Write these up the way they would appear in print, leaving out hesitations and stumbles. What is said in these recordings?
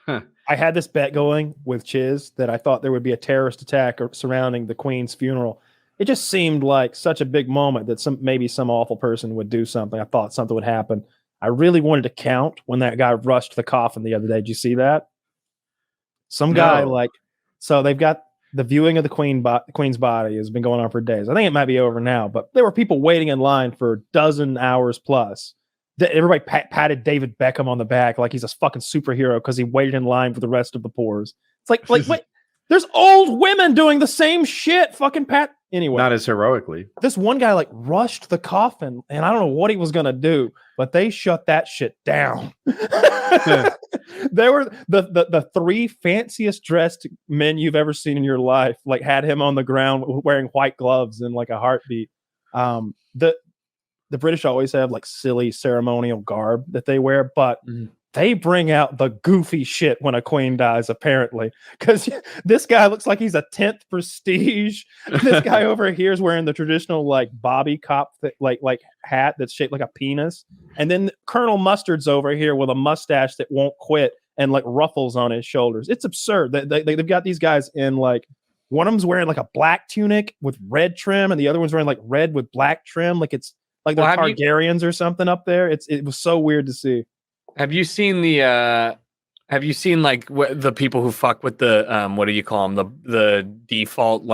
I had this bet going with Chiz that I thought there would be a terrorist attack surrounding the Queen's funeral. It just seemed like such a big moment that maybe some awful person would do something. I thought something would happen. I really wanted to count when that guy rushed the coffin the other day. Did you see that? Some guy so they've got the viewing of the Queen's body has been going on for days. I think it might be over now, but there were people waiting in line for a dozen hours plus. Everybody patted David Beckham on the back like he's a fucking superhero because he waited in line for the rest of the poors. It's like wait, there's old women doing the same shit. Fucking pat. Anyway, not as heroically. This one guy rushed the coffin, and I don't know what he was gonna do, but they shut that shit down. They were the three fanciest dressed men you've ever seen in your life. Had him on the ground wearing white gloves and a heartbeat. The British always have silly ceremonial garb that they wear, but they bring out the goofy shit when a queen dies, apparently. Because this guy looks like he's a 10th prestige. This guy over here is wearing the traditional Bobby cop hat that's shaped like a penis. And then Colonel Mustard's over here with a mustache that won't quit and ruffles on his shoulders. It's absurd. They've got these guys in one of them's wearing a black tunic with red trim, and the other one's wearing red with black trim. It's they're Targaryens or something up there. It was so weird to see. Have you seen the the people who fuck with the what do you call them, the default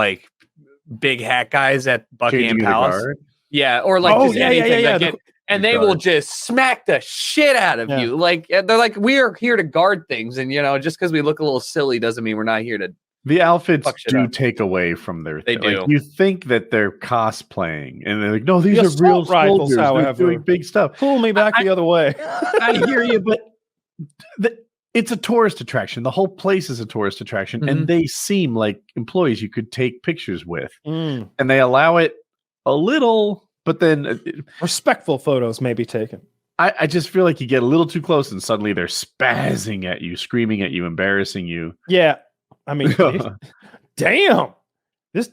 big hat guys at Buckingham Palace? Yeah, or anything. And they will just smack the shit out of you. They're we are here to guard things, and just because we look a little silly doesn't mean we're not here to. The outfits do take away from their. They do. You think that they're cosplaying, and they're no, these are real soldiers. They're doing big stuff. Pull me back the other way. I hear you, but it's a tourist attraction. The whole place is a tourist attraction, and they seem like employees you could take pictures with, and they allow it a little, but then respectful photos may be taken. I just feel like you get a little too close, and suddenly they're spazzing at you, screaming at you, embarrassing you. Yeah. I mean, damn, this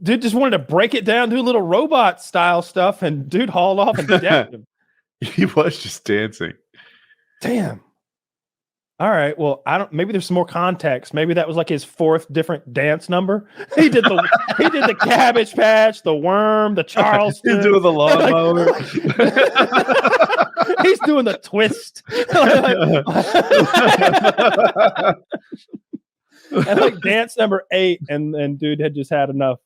dude just wanted to break it down, do a little robot style stuff, and dude hauled off and decked him. He was just dancing. Damn. All right. Well, maybe there's some more context. Maybe that was his fourth different dance number. He did the Cabbage Patch, the Worm, the Charleston. He's doing the lawnmower. He's doing the twist. And dance number 8, and dude had just had enough.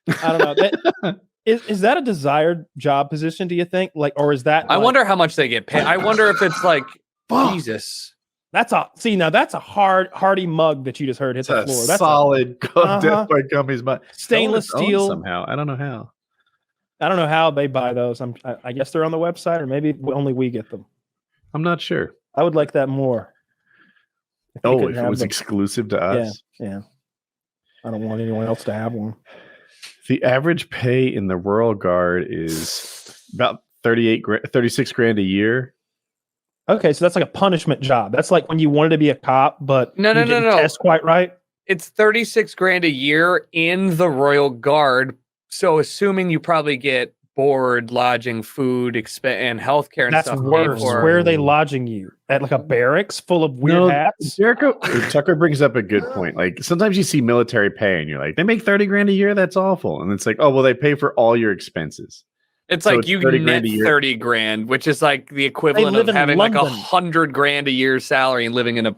I don't know. Is that a desired job position? Do you think? Or is that? I wonder how much they get paid. I wonder if it's Jesus. That's a hardy mug that you just heard hit the floor. That's solid Death by Gummies, but stainless steel somehow. I don't know how they buy those. I guess they're on the website, or maybe only we get them. I'm not sure. I would like that more. If it was exclusive to us. Yeah. I don't want anyone else to have one. The average pay in the Royal Guard is about 36 grand a year. Okay, so that's a punishment job. That's when you wanted to be a cop, but no. Test quite right. It's 36 grand a year in the Royal Guard. So assuming you probably get board, lodging, food, and healthcare and that's stuff. Worse. Where are they lodging you? At a barracks full of weird hats? Tucker brings up a good point. Sometimes you see military pay and you're they make 30 grand a year. That's awful. And it's oh, well, they pay for all your expenses. It's you net 30 grand, which is the equivalent of having London. 100 grand a year salary and living in a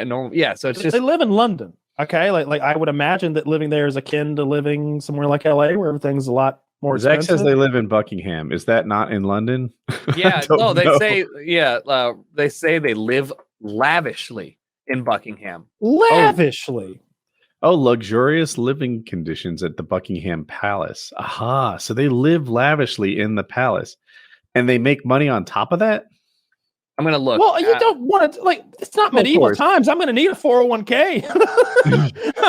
normal. Yeah. So it's just, they live in London. Okay. I would imagine that living there is akin to living somewhere like LA where everything's a lot more Zach expensive. says they live in Buckingham. Is that not in London? Yeah, no, they say they live lavishly in Buckingham. Lavishly. Oh, luxurious living conditions at the Buckingham Palace. Aha. So they live lavishly in the palace and they make money on top of that? I'm going to look. Well, you don't want to, it's not medieval times. I'm going to need a 401k.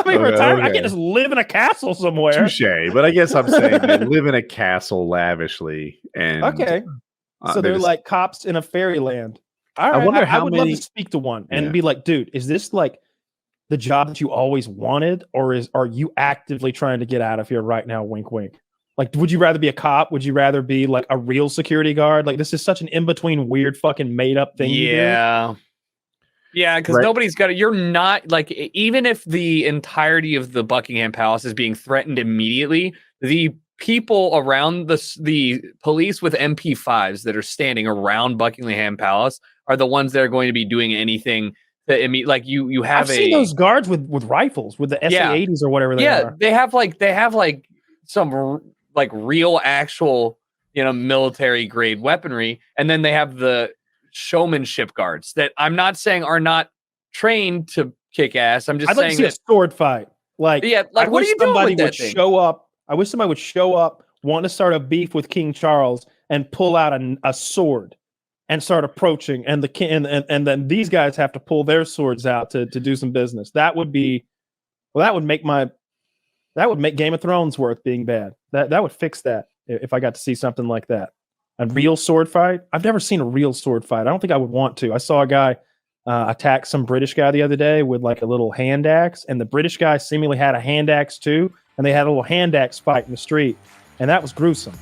Retirement. I can't just live in a castle somewhere. Touche. But I guess I'm saying they live in a castle lavishly. And okay. So they're cops in a fairyland. All right. I wonder I would love to speak to one and be dude, is this the job that you always wanted, or are you actively trying to get out of here right now? Wink, wink. Would you rather be a cop? Would you rather be a real security guard? This is such an in-between weird fucking made up thing. Yeah. Yeah, because Right. nobody's got it. You're not like, even if the entirety of the Buckingham Palace is being threatened immediately, the people around the police with MP5s that are standing around Buckingham Palace are the ones that are going to be doing anything that like you have I've seen those guards with rifles, with the SA-80s or whatever they are. they have like some like real actual military grade weaponry, and then they have the showmanship guards that I'm not saying are not trained to kick ass. I'm just I'd like saying to see a sword fight. Like, like what are you doing with that thing? Show up. I wish somebody would show up, want to start a beef with King Charles, and pull out a sword and start approaching. And the king and then these guys have to pull their swords out to do some business. That would be, well, that would make Game of Thrones worth being bad. That would fix that if I got to see something like that. A real sword fight. I've never seen a real sword fight. I don't think I would want to. I saw a guy attack some British guy the other day with like a little hand axe, and the British guy seemingly had a hand axe too, and they had a little hand axe fight in the street, and that was gruesome.